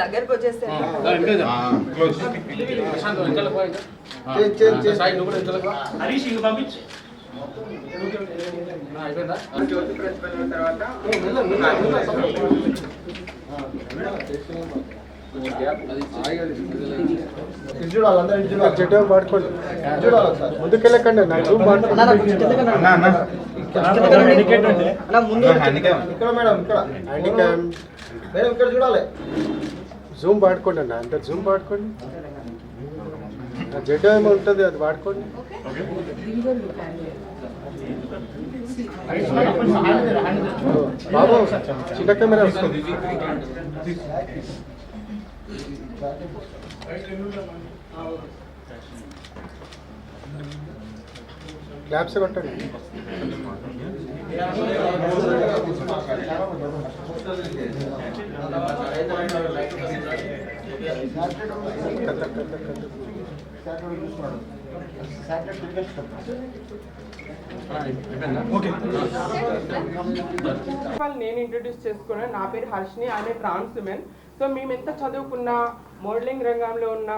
దగ్గరకు వచ్చేస్తే ముందుకెళ్ళకండి ఇక్కడ చూడాలి జూమ్ వాడుకోండి అన్న అంత జూమ్ వాడుకోండి జెడ్ ఏమో ఉంటుంది అది వాడుకోండి బాబు చిన్న కెమెరా వస్తుంది క్లాప్స్ కొట్టండి నేను ఇంట్రడ్యూస్ చేసుకున్నాను. నా పేరు హర్షిని, ఆమె ట్రాన్స్ ఉమెన్. సో మేము ఎంత చదువుకున్నా, మోడలింగ్ రంగంలో ఉన్న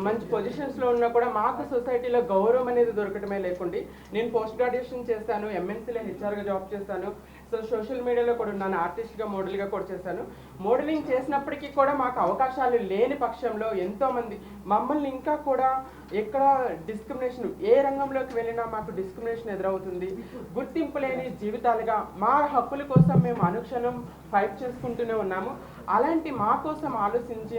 మంచి పొజిషన్స్లో ఉన్నా కూడా మాకు సొసైటీలో గౌరవం అనేది దొరకటమే లేకుండా నేను పోస్ట్ గ్రాడ్యుయేషన్ చేశాను, ఎంఎన్సీలో హెచ్ఆర్గా జాబ్ చేశాను. సో సోషల్ మీడియాలో కూడా ఉన్నాను, ఆర్టిస్ట్గా మోడల్గా కూడా చేశాను. మోడలింగ్ చేసినప్పటికీ కూడా మాకు అవకాశాలు లేని పక్షంలో ఎంతోమంది మమ్మల్ని ఇంకా కూడా ఎక్కడ డిస్క్రిమినేషన్, ఏ రంగంలోకి వెళ్ళినా మాకు డిస్క్రిమినేషన్ ఎదురవుతుంది. గుర్తింపు లేని జీవితాలుగా మా హక్కుల కోసం మేము అనుక్షణం ఫైట్ చేసుకుంటూనే ఉన్నాము. అలాంటి మా కోసం ఆలోచించి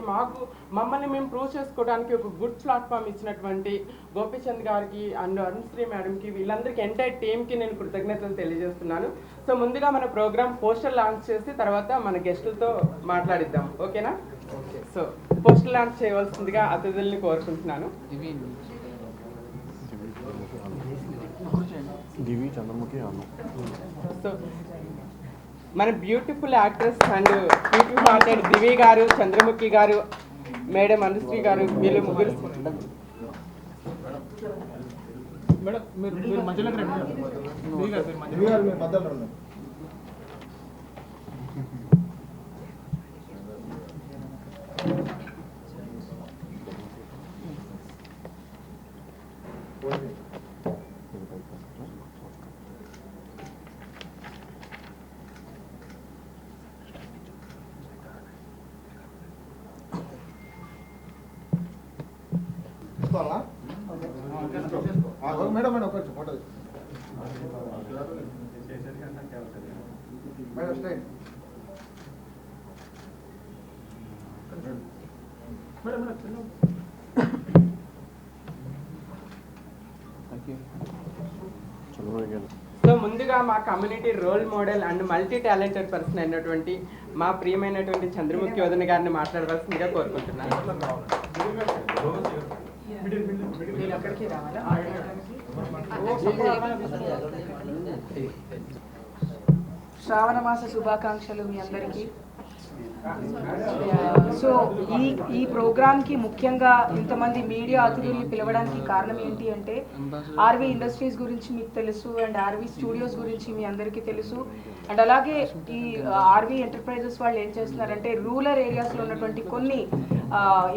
మమ్మల్ని మేము ప్రూవ్ చేసుకోవడానికి ఒక గుడ్ ప్లాట్ఫామ్ ఇచ్చినటువంటి గోపీచంద్ గారికి అండ్ అరుణశ్రీ మేడంకి, వీళ్ళందరికీ ఎంటైర్ టీమ్కి నేను కృతజ్ఞతలు తెలియజేస్తున్నాను. సో ముందుగా మన ప్రోగ్రామ్ పోస్టర్ లాంచ్ చేసి తర్వాత మన గెస్టులతో మాట్లాడిద్దాం, ఓకేనా? సో పోస్టర్ లాంచ్ చేయవలసిందిగా అతిథుల్ని కోరుకుంటున్నాను. సో మన beautiful actress and beautiful hearted Divi garu, Chandramukhi గారు, మేడం అనుశ్రీ గారు, వీళ్ళు ముగ్గురు. మేడం మీరు మధ్యలోకి రండి. మేడం మేడం ఒక ఫోటో మేడం స్టైల్ సో ముందుగా మా community role model and multi talented person అయినటువంటి మా ప్రియమైనటువంటి చంద్రముఖి వదిన గారిని మాట్లాడవలసిందిగా కోరుకుంటున్నాను. శ్రావణ మాస శుభాకాంక్షలు మీ అందరికీ. సో ఈ ప్రోగ్రామ్కి ముఖ్యంగా ఇంతమంది మీడియా అతిథుల్ని పిలవడానికి కారణం ఏంటి అంటే, ఆర్వీ ఇండస్ట్రీస్ గురించి మీకు తెలుసు అండ్ ఆర్వీ స్టూడియోస్ గురించి మీ అందరికీ తెలుసు. అండ్ అలాగే ఈ ఆర్వీ ఎంటర్ప్రైజెస్ వాళ్ళు ఏం చేస్తున్నారంటే, రూరల్ ఏరియాస్లో ఉన్నటువంటి కొన్ని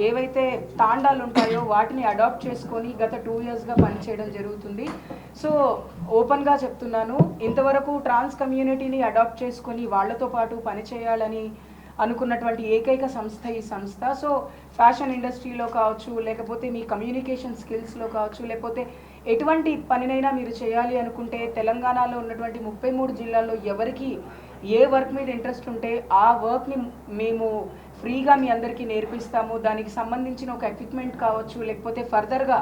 ఏవైతే తాండాలు ఉంటాయో వాటిని అడాప్ట్ చేసుకొని గత 2 yearsగా పనిచేయడం జరుగుతుంది. సో ఓపెన్గా చెప్తున్నాను, ఇంతవరకు ట్రాన్స్ కమ్యూనిటీని అడాప్ట్ చేసుకొని వాళ్ళతో పాటు పనిచేయాలని అనుకున్నటువంటి ఏకైక సంస్థ ఈ సంస్థ. సో ఫ్యాషన్ ఇండస్ట్రీలో కావచ్చు, లేకపోతే మీ కమ్యూనికేషన్ స్కిల్స్లో కావచ్చు, లేకపోతే ఎటువంటి పనినైనా మీరు చేయాలి అనుకుంటే తెలంగాణలో ఉన్నటువంటి 33 జిల్లాల్లో ఎవరికి ఏ వర్క్ మీద ఇంట్రెస్ట్ ఉంటే ఆ వర్క్ని మేము ఫ్రీగా మీ అందరికీ నేర్పిస్తాము. దానికి సంబంధించిన ఒక ఎక్విప్మెంట్ కావచ్చు, లేకపోతే ఫర్దర్గా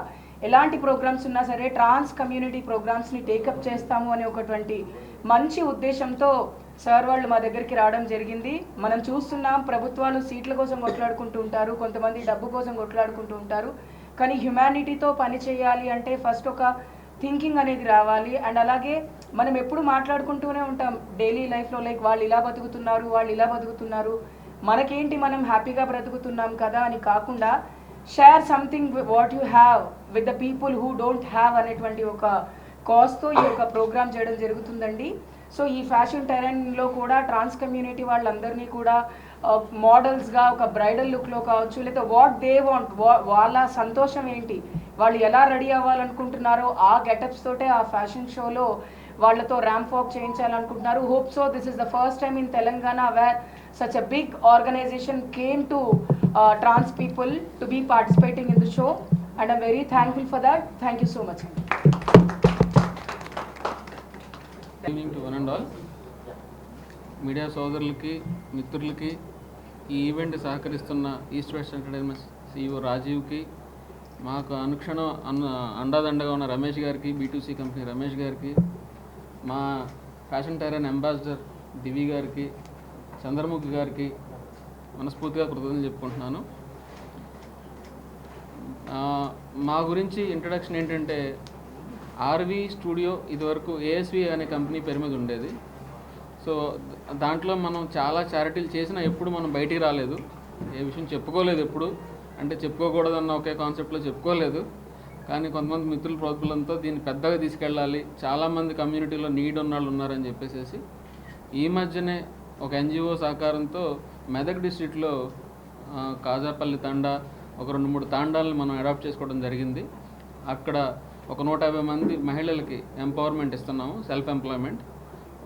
ఎలాంటి ప్రోగ్రామ్స్ ఉన్నా సరే ట్రాన్స్ కమ్యూనిటీ ప్రోగ్రామ్స్ని టేకప్ చేస్తాము అనే ఒకటువంటి మంచి ఉద్దేశంతో సార్ వాళ్ళు మా దగ్గరికి రావడం జరిగింది. మనం చూస్తున్నాం, ప్రభుత్వాలు సీట్ల కోసం కొట్లాడుకుంటూ ఉంటారు, కొంతమంది డబ్బు కోసం కొట్లాడుకుంటూ ఉంటారు. కానీ హ్యుమానిటీతో పని చేయాలి అంటే ఫస్ట్ ఒక థింకింగ్ అనేది రావాలి. అండ్ అలాగే మనం ఎప్పుడు మాట్లాడుకుంటూనే ఉంటాం డైలీ లైఫ్లో, లైక్ వాళ్ళు ఇలా బతుకుతున్నారు, వాళ్ళు ఇలా బతుకుతున్నారు, మనకేంటి మనం హ్యాపీగా బ్రతుకుతున్నాం కదా అని కాకుండా share something what you have with the people who don't have అనేటువంటి ఒక కాజ్తో ఈ యొక్క ప్రోగ్రామ్ చేయడం జరుగుతుందండి. సో ఈ ఫ్యాషన్ టెరెన్లో కూడా ట్రాన్స్ కమ్యూనిటీ వాళ్ళందరినీ కూడా మోడల్స్గా ఒక బ్రైడల్ లుక్లో కావచ్చు, లేదా వాట్ దే వాంట్, వాళ్ళ సంతోషం ఏంటి, వాళ్ళు ఎలా రెడీ అవ్వాలనుకుంటున్నారో ఆ గెటప్స్ తోటే ఆ ఫ్యాషన్ షోలో వాళ్ళతో ర్యాంప్ వాక్ చేయించాలనుకుంటున్నారు. Hope so this is the first time in Telangana where such a big organization came to trans people to be participating in the show, and I'm very thankful for that. Thank you so much. Good evening to one and all. Media సోదరులకి, మిత్రులకి, ఈ event సహకరిస్తున్న east west entertainment CEO రాజీవ్కి, మాకు అనుక్షణం అండాదండగా ఉన్న రమేష్ గారికి, B2C company Ramesh గారికి, మా ఫ్యాషన్ టైరన్ అంబాసిడర్ దివి గారికి, చంద్రముఖి గారికి మనస్ఫూర్తిగా కృతజ్ఞతలు చెప్పుకుంటున్నాను. మా గురించి ఇంట్రడక్షన్ ఏంటంటే, ఆర్వి స్టూడియో ఇదివరకు ASV అనే కంపెనీ పేరు మీద ఉండేది. సో దాంట్లో మనం చాలా చారిటీలు చేసినా ఎప్పుడు మనం బయటికి రాలేదు, ఏ విషయం చెప్పుకోలేదు ఎప్పుడు, అంటే చెప్పుకోకూడదన్న ఒకే కాన్సెప్ట్లో చెప్పుకోలేదు. కానీ కొంతమంది మిత్రుల ప్రోత్బలంతో దీన్ని పెద్దగా తీసుకెళ్ళాలి, చాలామంది కమ్యూనిటీలో నీడ్ ఉన్న వాళ్ళు ఉన్నారని చెప్పేసి ఈ మధ్యనే ఒక NGO సహకారంతో మెదక్ డిస్ట్రిక్ట్లో కాజాపల్లి తాండా, ఒక 2-3 తాండాలను మనం అడాప్ట్ చేసుకోవడం జరిగింది. అక్కడ ఒక 150 మంది మహిళలకి ఎంపవర్మెంట్ ఇస్తున్నాము, సెల్ఫ్ ఎంప్లాయ్మెంట్.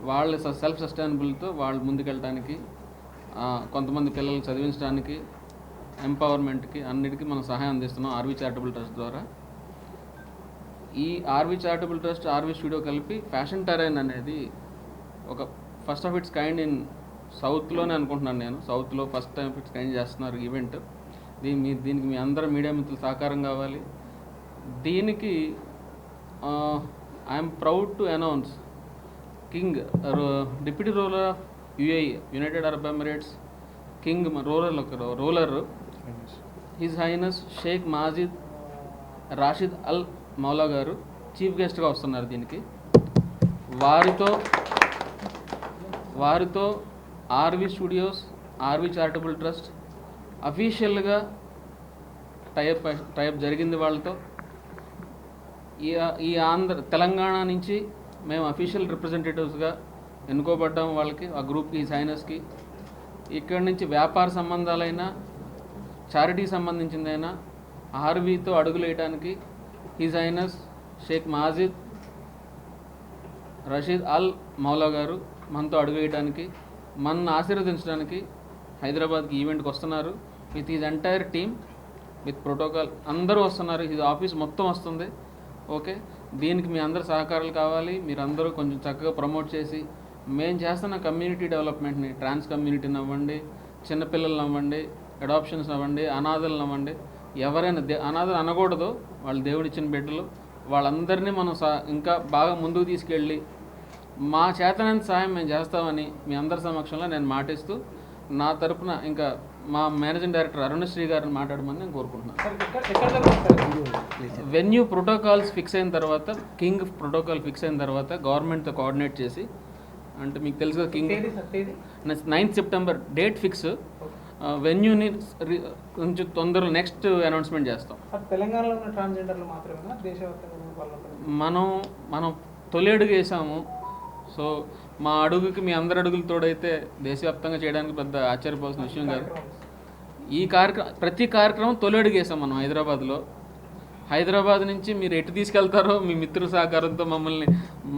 వాళ్ళ సెల్ఫ్ సస్టైనబుల్తో వాళ్ళు ముందుకెళ్ళడానికి, కొంతమంది పిల్లలు చదివించడానికి, ఎంపవర్మెంట్కి అన్నిటికీ మనం సహాయం అందిస్తున్నాం ఆర్వి చారిటబుల్ ట్రస్ట్ ద్వారా. ఈ RV charitable trust, RV studio కలిపి ఫ్యాషన్ టెరైన్ అనేది ఒక first of its kind in సౌత్లోనే అనుకుంటున్నాను నేను. సౌత్లో first time of its kind చేస్తున్నారు ఈవెంట్. దీనికి మీ అందరూ మీడియా మిత్రులు సహకారం కావాలి. దీనికి I'm proud to announce king, deputy ruler of UAE, United Arab Emirates, king ruler his highness Sheikh Majid Rashid Al Maula garu chief గెస్ట్గా వస్తున్నారు దీనికి. వారితో RV studios, RV charitable trust అఫీషియల్గా టైప్ జరిగింది వాళ్ళతో. ఈ తెలంగాణ నుంచి మేము అఫీషియల్ రిప్రజెంటేటివ్స్గా ఎన్నుకోబడ్డాము వాళ్ళకి, ఆ గ్రూప్కి, ఈ సైనస్కి. ఇక్కడి నుంచి వ్యాపార సంబంధాలైనా, చారిటీ సంబంధించిందైనా ఆర్వీతో అడుగులు వేయడానికి his highness Sheikh Majid Rashid అల్ మౌలా గారు మనతో అడుగు వేయడానికి, మనల్ని ఆశీర్వదించడానికి హైదరాబాద్కి ఈవెంట్కి వస్తున్నారు. With his entire team, with protocol అందరూ వస్తున్నారు. హిజ్ ఆఫీస్ మొత్తం వస్తుంది. ఓకే, దీనికి మీ అందరు సహకారాలు కావాలి. మీరందరూ కొంచెం చక్కగా ప్రమోట్ చేసి, మేము చేస్తున్న కమ్యూనిటీ డెవలప్మెంట్ని, ట్రాన్స్ కమ్యూనిటీని అవ్వండి, చిన్నపిల్లలను అవ్వండి, అడాప్షన్స్ అవ్వండి, అనాథలను అవ్వండి, ఎవరైనా అనాథలు అనకూడదు, వాళ్ళు దేవుడిచ్చిన బిడ్డలు, వాళ్ళందరినీ మనం ఇంకా బాగా ముందుకు తీసుకెళ్ళి మా చేతనంత సాయం మేము చేస్తామని మీ అందరి సమక్షంలో నేను మాటిస్తూ, నా తరపున ఇంకా మా మేనేజింగ్ డైరెక్టర్ అరుణశ్రీ గారిని మాట్లాడమని నేను కోరుకుంటున్నాను. వెన్యూ ప్రోటోకాల్స్ ఫిక్స్ అయిన తర్వాత, కింగ్ ప్రోటోకాల్ ఫిక్స్ అయిన తర్వాత గవర్నమెంట్తో కోఆర్డినేట్ చేసి, అంటే మీకు తెలుసు కదా king 9th September date fix, వెన్యూని కొంచెం తొందరలో నెక్స్ట్ అనౌన్స్మెంట్ చేస్తాం. తెలంగాణలో ఉన్న ట్రాన్స్జెండర్లు మాత్రమేనా, దేశవ్యాప్తంగా మనం తొలి అడుగు వేసాము. సో మా అడుగుకి మీ అందరి అడుగులు తోడైతే దేశవ్యాప్తంగా చేయడానికి పెద్ద ఆశ్చర్యపోవాల్సిన విషయం కాదు. ఈ ప్రతి కార్యక్రమం తొలి అడుగు వేసాం మనం హైదరాబాద్లో. హైదరాబాద్ నుంచి మీరు ఎటు తీసుకెళ్తారో మీ మిత్రుల సహకారంతో మమ్మల్ని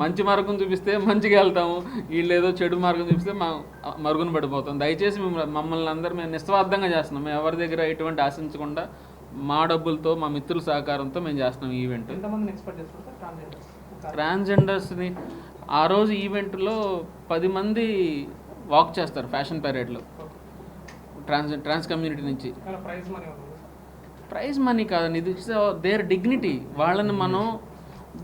మంచి మార్గం చూపిస్తే మంచిగా వెళ్తాము, వీళ్ళు ఏదో చెడు మార్గం చూపిస్తే మరుగున పడిపోతాం. దయచేసి మమ్మల్ని అందరూ మేము నిస్వార్థంగా చేస్తున్నాం. మేము ఎవరి దగ్గర ఎటువంటి ఆశించకుండా మా డబ్బులతో, మా మిత్రుల సహకారంతో మేము చేస్తున్నాం ఈ ఈవెంట్. ట్రాన్స్జెండర్స్ని ఆ రోజు ఈవెంట్లో 10 మంది వాక్ చేస్తారు ఫ్యాషన్ పెరేడ్లో, ట్రాన్స్ కమ్యూనిటీ నుంచి. ప్రైజ్ మనీ కాదండి, ఇది దేర్ డిగ్నిటీ. వాళ్ళని మనం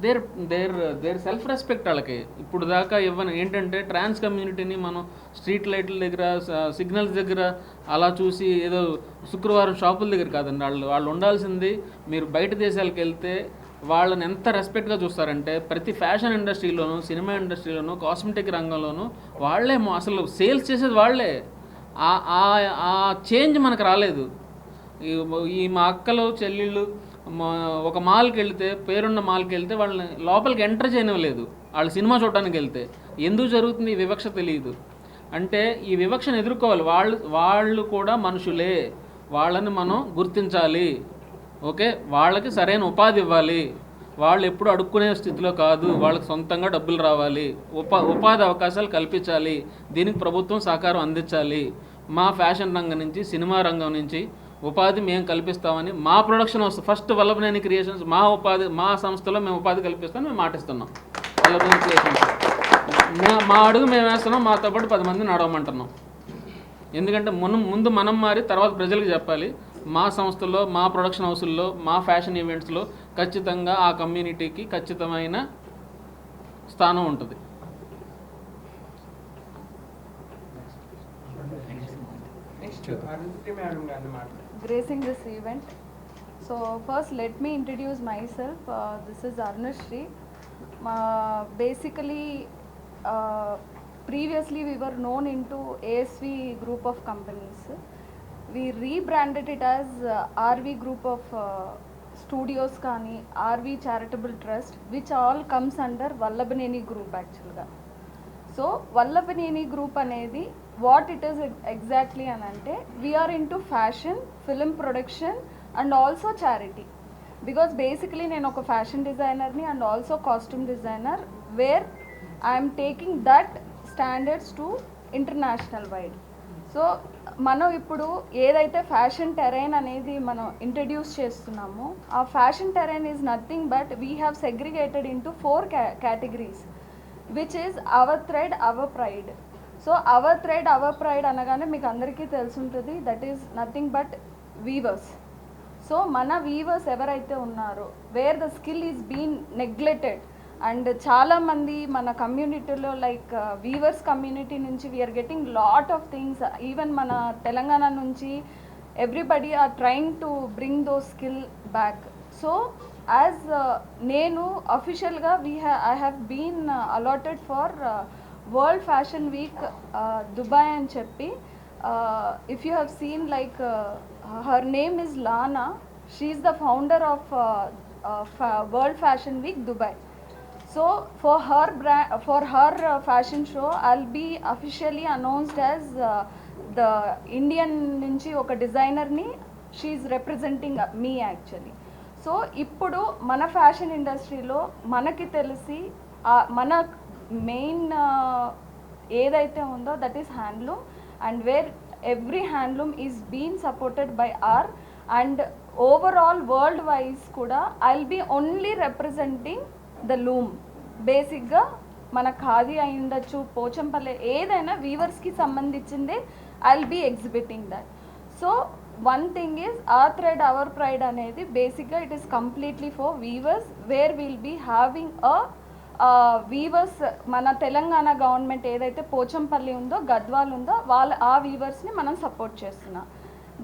దేర్ సెల్ఫ్ రెస్పెక్ట్ వాళ్ళకి ఇప్పుడు దాకా ఇవ్వని. ఏంటంటే ట్రాన్స్ కమ్యూనిటీని మనం స్ట్రీట్ లైట్ల దగ్గర, సిగ్నల్స్ దగ్గర అలా చూసి ఏదో శుక్రవారం షాపుల దగ్గర కాదండి. వాళ్ళు ఉండాల్సింది, మీరు బయట దేశాలకు వెళ్తే వాళ్ళని ఎంత రెస్పెక్ట్గా చూస్తారంటే, ప్రతి ఫ్యాషన్ ఇండస్ట్రీలోనూ, సినిమా ఇండస్ట్రీలోనూ, కాస్మెటిక్ రంగంలోనూ వాళ్ళే అసలు సేల్స్ చేసేది వాళ్ళే. ఆ చేంజ్ మనకు రాలేదు. ఈ మా అక్కలు, చెల్లెళ్ళు ఒక మాల్కి వెళ్తే, పేరున్న మాల్కి వెళ్తే వాళ్ళని లోపలికి ఎంటర్ చేయనివ్వలేదు. వాళ్ళు సినిమా చూడడానికి వెళ్తే. ఎందుకు జరుగుతుంది ఈ వివక్ష తెలియదు. అంటే ఈ వివక్షను ఎదుర్కోవాలి. వాళ్ళు కూడా మనుషులే, వాళ్ళని మనం గుర్తించాలి. ఓకే, వాళ్ళకి సరైన ఉపాధి ఇవ్వాలి. వాళ్ళు ఎప్పుడు అడుక్కునే స్థితిలో కాదు, వాళ్ళకి సొంతంగా డబ్బులు రావాలి, ఉపాధి అవకాశాలు కల్పించాలి. దీనికి ప్రభుత్వం సహకారం అందించాలి. మా ఫ్యాషన్ రంగం నుంచి, సినిమా రంగం నుంచి ఉపాధి మేము కల్పిస్తామని మా production house first Vallabhaneni creations మా సంస్థలో మేము ఉపాధి కల్పిస్తామని మేము మాటిస్తున్నాం. వల్లభనేని క్రియేషన్స్ మా అడుగు మేము వేస్తున్నాం, మాతో పాటు 10 మందిని నడవమంటున్నాం. ఎందుకంటే ముందు మనం మారి తర్వాత ప్రజలకు చెప్పాలి. మా సంస్థలో, మా ప్రొడక్షన్ హౌసుల్లో, మా ఫ్యాషన్ ఈవెంట్స్లో ఖచ్చితంగా ఆ కమ్యూనిటీకి ఖచ్చితమైన స్థానం ఉంటుంది. Gracing this event. So first let me introduce myself. This is Arnashri. Basically previously we were known into ASV group of companies. We rebranded it as RV group of studios kani, RV charitable trust, which all comes under Vallabhaneni group actually. So Vallabhaneni group anedi what it is exactly anante, we are into fashion, film production and also charity. Because basically నేను ఒక fashion డిజైనర్ని and also costume designer, where I am taking that standards to international wide. So మనం ఇప్పుడు ఏదైతే fashion terrain అనేది మనం introduce చేస్తున్నామో, ఆ fashion terrain is nothing but we have segregated into 4 categories, which is our thread our pride. So our thread our pride అనగానే మీకు అందరికీ తెలుసుంటుంది, that is nothing but weavers. So మన వీవర్స్ ఎవరైతే ఉన్నారో, where the skill is been neglected, and చాలామంది మన కమ్యూనిటీలో లైక్ వీవర్స్ కమ్యూనిటీ నుంచి we're getting lot of things. Even మన తెలంగాణ నుంచి everybody are trying to bring those skill back. So as నేను అఫీషియల్గా I have been allotted for world fashion week Dubai అని చెప్పి. If you have seen like her name is Lana, she is the founder of world fashion week Dubai. So for her fashion show, I'll be officially announced as the Indian nunchi oka designer ni, she is representing me actually. So ippudu mana fashion industry lo manaki telisi mana main edaithe undo, that is handloom, and where every handloom is being supported by our, and overall world wise kuda I'll be only representing the loom. బేసిక్గా మన ఖాదీ అయి ఉండొచ్చు, పోచంపల్లె, ఏదైనా వీవర్స్కి సంబంధించిందే I will be exhibiting that. So one thing is our thread our pride అనేది బేసిక్గా it is completely for weavers, where will be having weavers. మన తెలంగాణ గవర్నమెంట్ ఏదైతే పోచంపల్లి ఉందో, గద్వాల్ ఉందో, ఆ వీవర్స్ని మనం సపోర్ట్ చేస్తున్నాం.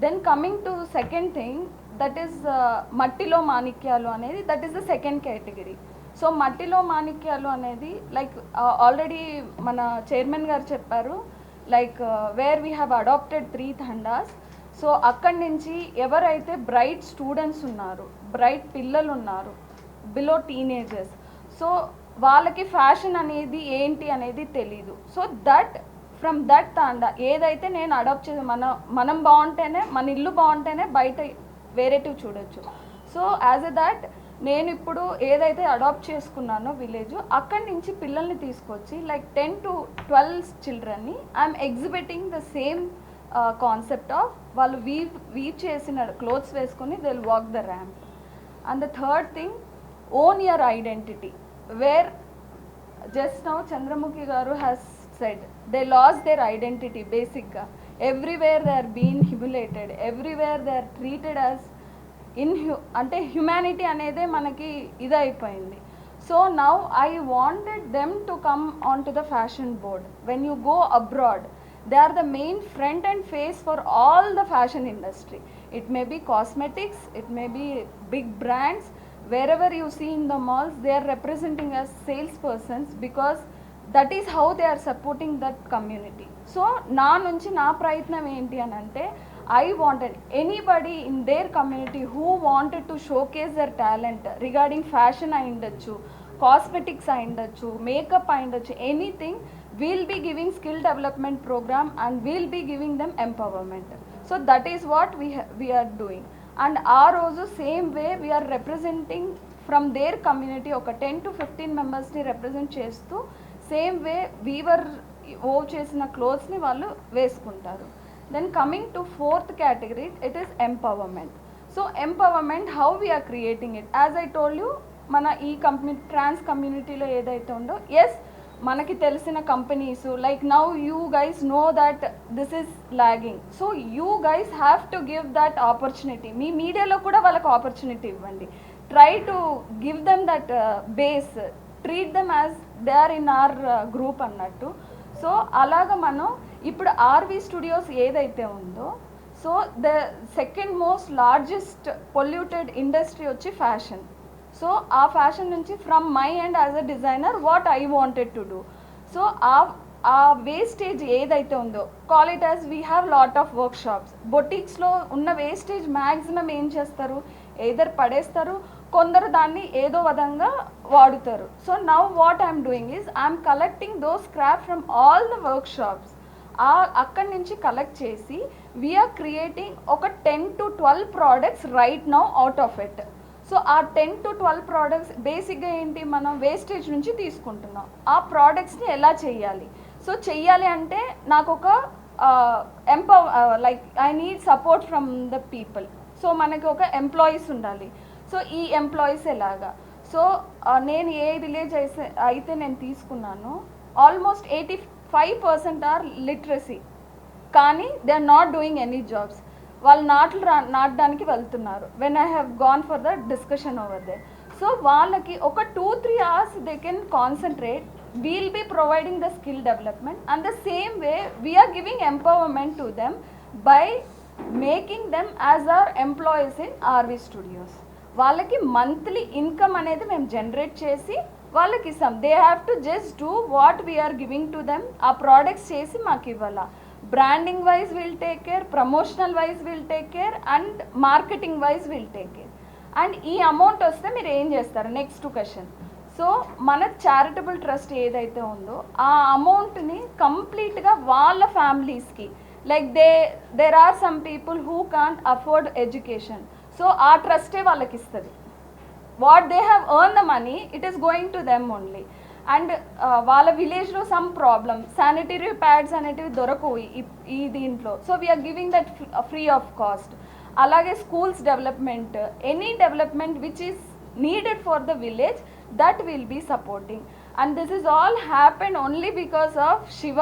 Then coming to second thing, that is మట్టిలో మాణిక్యాలు అనేది, that is the second category. So మట్టిలో మాణిక్యాలు అనేది లైక్ ఆల్రెడీ మన చైర్మన్ గారు చెప్పారు, like where we have adopted 3 తండాస్. సో అక్కడి నుంచి ఎవరైతే బ్రైట్ స్టూడెంట్స్ ఉన్నారు, బ్రైట్ పిల్లలు ఉన్నారు, బిలో టీనేజర్స్, సో వాళ్ళకి ఫ్యాషన్ అనేది ఏంటి అనేది తెలీదు. సో దట్ ఫ్రమ్ దట్ తాండా ఏదైతే నేను అడాప్ట్ చేసి, మనం బాగుంటేనే, మన ఇల్లు బాగుంటేనే బయట వేరేటివి చూడొచ్చు. సో యాజ్ ఎ దట్ నేను ఇప్పుడు ఏదైతే అడాప్ట్ చేసుకున్నానో విలేజ్, అక్కడి నుంచి పిల్లల్ని తీసుకొచ్చి లైక్ 10 to 12 చిల్డ్రన్ని I'm exhibiting the same concept of వాళ్ళు వీవ్ చేసిన క్లోత్స్ వేసుకొని they will walk the ramp. And the third thing, own your identity, where just now Chandramukhi garu has said they lose their identity. బేసిక్గా everywhere they are been humiliated, everywhere they are treated as అంటే humanity అనేదే మనకి ఇదైపోయింది. So now I wanted them to come on to the fashion board. When you go abroad, they are the main front and face for all the fashion industry. It may be cosmetics, it may be big brands, wherever you see in the malls, they are representing as salespersons, because that is how they are supporting that community. So నా నుంచి నా ప్రయత్నం ఏంటి అని అంటే, I wanted anybody in their community who wanted to showcase their talent regarding fashion అయి ఉండొచ్చు, cosmetics అయి ఉండొచ్చు, మేకప్ అయి ఉండొచ్చు, anything we'll be giving skill development program and we'll be giving them empowerment. So that is what we are doing. And our also same way we are representing from their community oka 10 to 15 members ni represent chestu same way weaver chesina clothes ni vallu veskuntaru. Then coming to fourth category, it is empowerment. So empowerment, how we are creating it, as I told you, mana ee community trans community lo edaithe undo, yes మనకి తెలిసిన companies like now you guys know that this is lagging, so you guys have to give that opportunity. మీ మీడియాలో కూడా వాళ్ళకి opportunity ఇవ్వండి. Try to give them that base, treat them as they are in our group అన్నట్టు. So అలాగ మనం ఇప్పుడు RV studios ఏదైతే ఉందో, so the second most largest polluted industry వచ్చి ఫ్యాషన్. సో ఆ ఫ్యాషన్ నుంచి from my and as a designer what I wanted to do, so ఆ వేస్టేజ్ ఏదైతే ఉందో, call it as we have lot of workshops. బొటిక్స్లో ఉన్న wastage maximum ఏం చేస్తారు, ఏదర్ పడేస్తారు, కొందరు దాన్ని ఏదో విధంగా వాడుతారు. So now what I'm doing is I'm collecting those scrap from all the work shops. అక్కడి నుంచి కలెక్ట్ చేసి వీఆర్ క్రియేటింగ్ ఒక 10 to 12 products right now out of it. So ఆ 10 to 12 ప్రోడక్ట్స్ బేసిక్గా ఏంటి, మనం వేస్టేజ్ నుంచి తీసుకుంటున్నాం. ఆ ప్రోడక్ట్స్ని ఎలా చేయాలి, సో చెయ్యాలి అంటే నాకు ఒక like I need support from the people. So మనకి ఒక ఎంప్లాయీస్ ఉండాలి. సో ఈ ఎంప్లాయీస్ ఎలాగా, సో నేను ఏ విలేజ్ అయితే నేను తీసుకున్నాను, ఆల్మోస్ట్ 85% ఆర్ లిటరసీ, కానీ they are not doing any jobs. వాళ్ళు నాటడానికి వెళ్తున్నారు. When I have gone for the discussion over they, so వాళ్ళకి ఒక 2-3 hours they can concentrate. We'll be providing the skill development and the same way we're giving empowerment to them by making them as our employees in RV studios. వాళ్ళకి monthly income అనేది మేము generate చేసి వాళ్ళకి ఇస్తాం. They have to just do what we're giving to them. ఆ products చేసి మాకు ఇవ్వాలా. Branding wise will take care, promotional wise will take care, and marketing wise will take care. And ఈ అమౌంట్ వస్తే మీరు ఏం చేస్తారు, నెక్స్ట్ క్వశ్చన్. సో మన చారిటబుల్ ట్రస్ట్ ఏదైతే ఉందో ఆ అమౌంట్ని కంప్లీట్గా వాళ్ళ ఫ్యామిలీస్కి, like there are some people who can't afford education, so ఆ ట్రస్టే వాళ్ళకి ఇస్తుంది. What they have earn the money, it is going to them only. And వాళ్ళ విలేజ్లో సమ్ ప్రాబ్లమ్, శానిటరీ ప్యాడ్స్ అనేటివి దొరకవు ఈ దీంట్లో, so we're giving that free of cost. అలాగే schools development, any development which is needed for the village, that will be supporting. And this is all happen only because of Shiva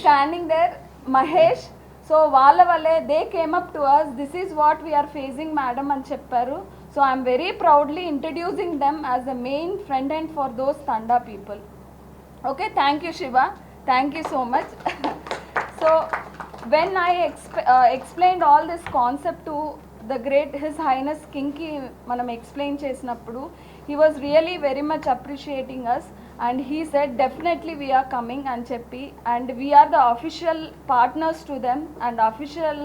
standing there, Mahesh. So వాళ్ళ వల్లే they came up to us, this is what we're facing madam అని చెప్పారు. So I am very proudly introducing them as the main front end for those Tanda people. Okay, thank you Shiva, thank you so much. So when I explained all this concept to the great His Highness King ki manam explain chesinappudu, he was really very much appreciating us and he said definitely we are coming and cheppi, and we are the official partners to them and official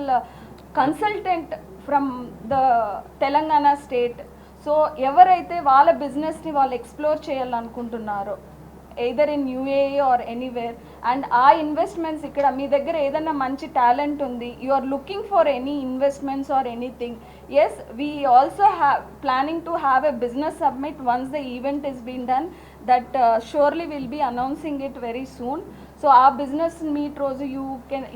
consultant from the Telangana state. So ఎవరైతే వాళ్ళ బిజినెస్ని వాళ్ళు explore చేయాలనుకుంటున్నారో, either in UAE or anywhere, and ఆ investments ఇక్కడ మీ దగ్గర ఏదైనా మంచి టాలెంట్ ఉంది, you are looking for any investments or anything, as we also planning to have a business summit once the event is been done, that surely will be announcing it very soon. So our business meet రోజు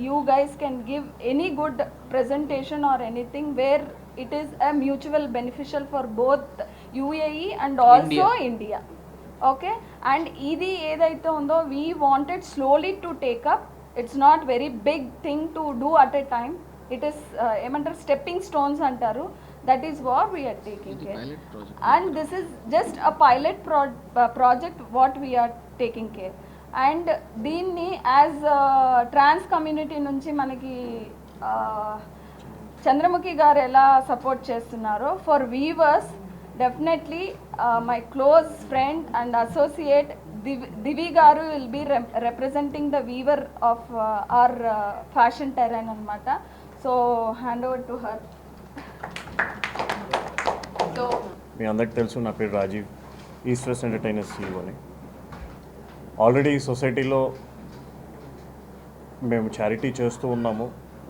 you guys can give any good presentation or anything where it is a mutual beneficial for both UAE and also India. Okay, and ఇది ఏదైతే ఉందో we wanted slowly to take up. It's not very big thing to do at a time. It is ఏమంటారు stepping stones అంటారు. That is what we are taking care. And this is just a pilot project what we are taking care. And దీన్ని as trans community నుంచి మనకి చంద్రముఖి గారు ఎలా support చేస్తున్నారో, for weavers definitely my close friend and associate Divi garu will be representing the weaver of our fashion terrain అనమాట. So hand over to her. So మీ అందరికి తెలుసు, నా పేరు రాజీవ్. ఈస్ట్ వెస్ట్ ఎంటర్టైనర్స్ సీఈఓని. ఆల్రెడీ సొసైటీలో మేము చారిటీ చేస్తూ ఉన్నాము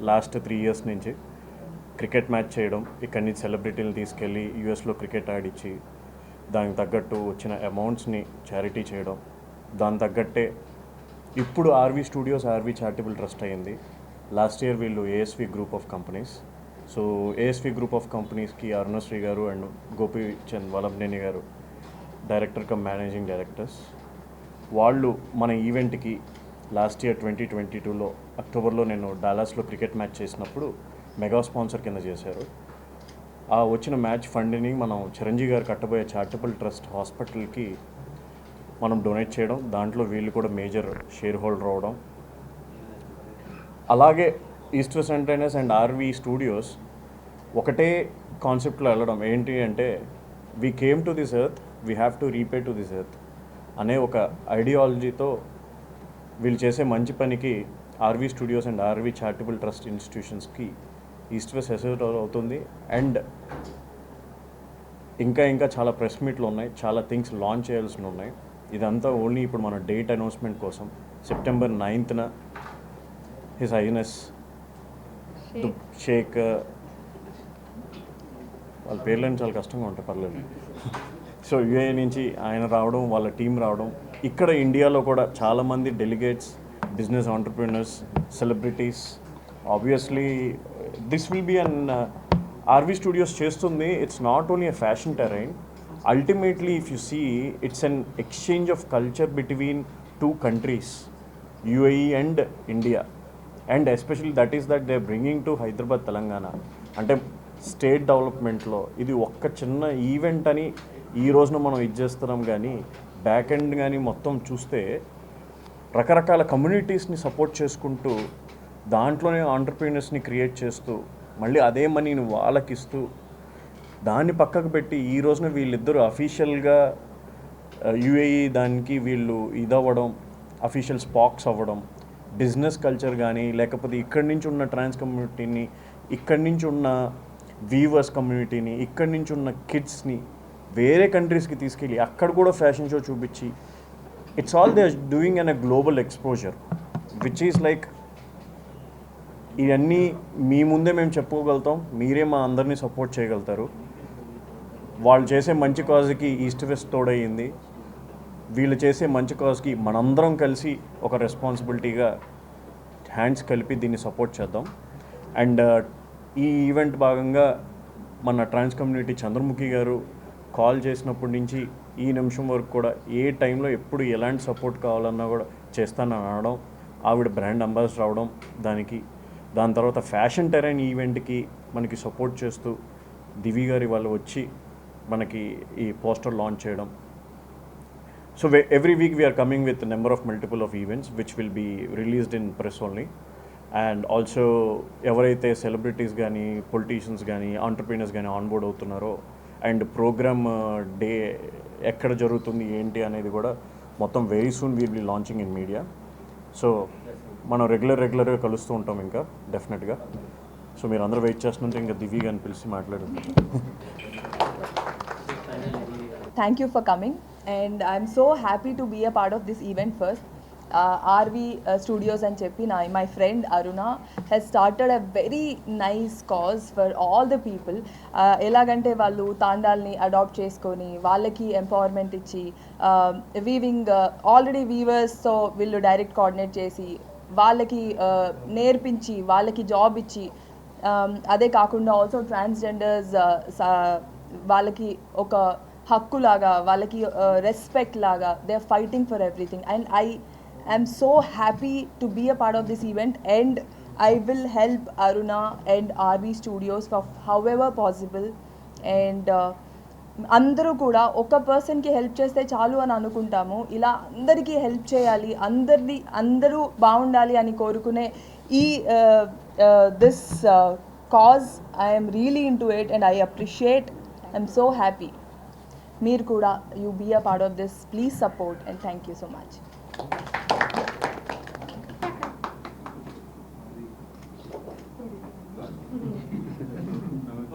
లాస్ట్ 3 years నుంచి. క్రికెట్ మ్యాచ్ చేయడం, ఇక్కడి నుంచి సెలబ్రిటీలు తీసుకెళ్ళి యూఎస్లో క్రికెట్ ఆడిచ్చి దానికి తగ్గట్టు వచ్చిన అమౌంట్స్ని చారిటీ చేయడం, దాని తగ్గట్టే ఇప్పుడు RV studios RV charitable trust అయ్యింది. లాస్ట్ ఇయర్ వీళ్ళు ASV group of companies. So ASV group of కంపెనీస్కి అరుణశ్రీ గారు అండ్ గోపీచంద్ వల్లభనేని గారు డైరెక్టర్ కమ్ మేనేజింగ్ డైరెక్టర్స్. వాళ్ళు మన ఈవెంట్కి లాస్ట్ ఇయర్ 2022లో అక్టోబర్లో నేను డాలాస్లో క్రికెట్ మ్యాచ్ చేసినప్పుడు మెగా స్పాన్సర్ కింద చేశారు. ఆ వచ్చిన మ్యాచ్ ఫండ్ని మనం చిరంజీవి గారు కట్టబోయే చారిటబుల్ ట్రస్ట్ హాస్పిటల్కి మనం డొనేట్ చేయడం, దాంట్లో వీళ్ళు కూడా మేజర్ షేర్ హోల్డర్ అవడం. అలాగే east west entertainers and RV studios ఒకటే కాన్సెప్ట్లో వెళ్ళడం ఏంటి అంటే, we came to this earth, we have to repay to this earth అనే ఒక ఐడియాలజీతో వీళ్ళు చేసే మంచి పనికి RV studios and RV charitable trust ఇన్స్టిట్యూషన్స్కి ఈస్ట్ వెస్ట్ అసోసియేట్ అవుతుంది. అండ్ ఇంకా చాలా ప్రెస్ మీట్లు ఉన్నాయి, చాలా థింగ్స్ లాంచ్ చేయాల్సి ఉన్నాయి. ఇదంతా ఓన్లీ ఇప్పుడు మన డేట్ అనౌన్స్మెంట్ కోసం. September 9th his highness Sheikh, వాళ్ళ పేర్లని చాలా కష్టంగా ఉంటాయి, పర్లేదు. సో యుఏఈ నుంచి ఆయన రావడం, వాళ్ళ టీం రావడం, ఇక్కడ ఇండియాలో కూడా చాలామంది delegates, business entrepreneurs, celebrities. Obviously this will be an RV studios చేస్తుంది. It's not only a fashion terrain. Ultimately, if you see, it's an exchange of culture between 2 countries, UAE and India. And especially that is that they're bringing to Hyderabad, Telangana. అంటే state డెవలప్మెంట్లో ఇది ఒక్క చిన్న event అని ఈ రోజున మనం ఇది చేస్తున్నాం, కానీ బ్యాక్ ఎండ్ కానీ మొత్తం చూస్తే రకరకాల కమ్యూనిటీస్ని సపోర్ట్ చేసుకుంటూ దాంట్లోనే ఆంటర్ప్రీనర్స్ని క్రియేట్ చేస్తూ మళ్ళీ అదే మనీని వాళ్ళకి ఇస్తూ దాన్ని పక్కకు పెట్టి ఈ రోజున వీళ్ళిద్దరూ అఫీషియల్గా యుఏఈ దానికి వీళ్ళు ఇదవ్వడం, అఫీషియల్ స్పాక్స్ అవ్వడం, బిజినెస్ కల్చర్ కానీ లేకపోతే ఇక్కడి నుంచి ఉన్న ట్రాన్స్ కమ్యూనిటీని, ఇక్కడి నుంచి ఉన్న వీవర్స్ కమ్యూనిటీని, ఇక్కడి నుంచి ఉన్న కిడ్స్ని వేరే కంట్రీస్కి తీసుకెళ్ళి అక్కడ కూడా ఫ్యాషన్ షో చూపించి, it's all they are doing on a global exposure which is like, ఇవన్నీ మీ ముందే మేము చెప్పుకోగలుగుతాం, మీరే మా అందరినీ సపోర్ట్ చేయగలుగుతారు. వాళ్ళు చేసే మంచి కాజ్కి ఈస్ట్ వెస్ట్ తోడయ్యింది. వీళ్ళు చేసే మంచి కాజ్కి మనందరం కలిసి ఒక రెస్పాన్సిబిలిటీగా హ్యాండ్స్ కలిపి దీన్ని సపోర్ట్ చేద్దాం. అండ్ ఈ ఈవెంట్ భాగంగా మన ట్రాన్స్ కమ్యూనిటీ చంద్రముఖి గారు కాల్ చేసినప్పటి నుంచి ఈ నిమిషం వరకు కూడా ఏ టైంలో ఎప్పుడు ఎలాంటి సపోర్ట్ కావాలన్నా కూడా చేస్తానని అనడం, ఆవిడ బ్రాండ్ అంబాసిడర్ అవడం, దాని తర్వాత ఫ్యాషన్ టెరైన్ ఈవెంట్కి మనకి సపోర్ట్ చేస్తూ దివి గారి వాళ్ళు వచ్చి మనకి ఈ పోస్టర్ లాంచ్ చేయడం. So every week we're coming with number of multiple of events which will be released in press only. And also ఎవరైతే సెలబ్రిటీస్ కానీ, పొలిటీషియన్స్ కానీ, ఆంటర్ప్రీనర్స్ కానీ ఆన్బోర్డ్ అవుతున్నారో, అండ్ ప్రోగ్రామ్ డే ఎక్కడ జరుగుతుంది ఏంటి అనేది కూడా మొత్తం very soon we'll be launching in media. So మనం రెగ్యులర్గా కలుస్తూ ఉంటాం ఇంకా డెఫినెట్గా. సో మీరు అందరూ వెయిట్ చేస్తుంటే ఇంకా దివ్య అని పిలిచి మాట్లాడుతున్నాం. Thank you for coming, and I'm so happy to be a part of this event first. RV Studios and Cheppi, my friend Aruna has started a very nice cause for all the people. Elagante vallu tandalni adopt cheskoni vallaki empowerment ichi weaving already weavers, so villu direct coordinate chesi vallaki నేర్పించి వాళ్ళకి job ఇచ్చి, అదే కాకుండా also transgenders వాళ్ళకి ఒక హక్కు లాగా, వాళ్ళకి రెస్పెక్ట్ లాగా they are fighting for everything. And I am so happy to be a part of this event, and I will help Aruna and RV Studios for however possible. And అందరూ కూడా ఒక పర్సన్కి హెల్ప్ చేస్తే చాలు అని అనుకుంటాము. ఇలా అందరికీ హెల్ప్ చేయాలి, అందరూ బాగుండాలి అని కోరుకునే ఈ this cause I'm really into it and I appreciate. I'm so happy. మీరు కూడా you be a part of this. Please support and thank you so much.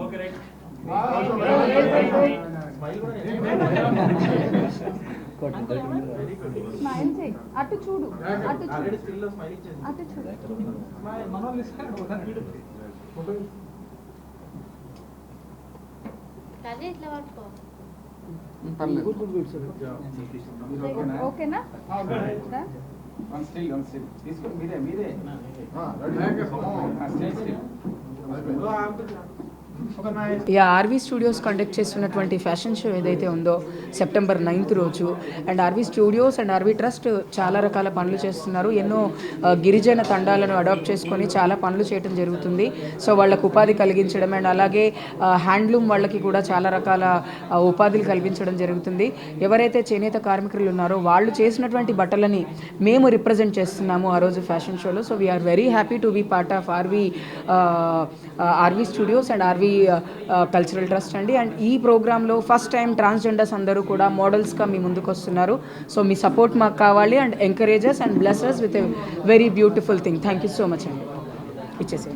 Okay, right. Smile చేయి, అటు చూడు, అటు చూడు, అటు చూడు. మనోళ్ళు ఇస్తారు పర్లేదు. ఓకేనా? Done? ఆర్వీ స్టూడియోస్ కండక్ట్ చేస్తున్నటువంటి ఫ్యాషన్ షో ఏదైతే ఉందో సెప్టెంబర్ 9th రోజు, and RV studios and RV trust చాలా రకాల పనులు చేస్తున్నారు. ఎన్నో గిరిజన తండాలను అడాప్ట్ చేసుకొని చాలా పనులు చేయడం జరుగుతుంది. సో వాళ్ళకు ఉపాధి కలిగించడం అండ్ అలాగే హ్యాండ్లూమ్ వాళ్ళకి కూడా చాలా రకాల ఉపాధులు కల్పించడం జరుగుతుంది. ఎవరైతే చేనేత కార్మికులు ఉన్నారో వాళ్ళు చేసినటువంటి బట్టలని మేము రిప్రజెంట్ చేస్తున్నాము ఆ రోజు ఫ్యాషన్ షోలో. So we're very happy to be part of RV studios and RV cultural trust అండి. అండ్ ఈ ప్రోగ్రాంలో ఫస్ట్ టైం ట్రాన్స్జెండర్స్ అందరూ కూడా మోడల్స్గా మీ ముందుకు వస్తున్నారు. సో మీ సపోర్ట్ మాకు కావాలి and encourages and blesses with a very beautiful thing. Thank you so much అండి. ఇచ్చేసేయండి.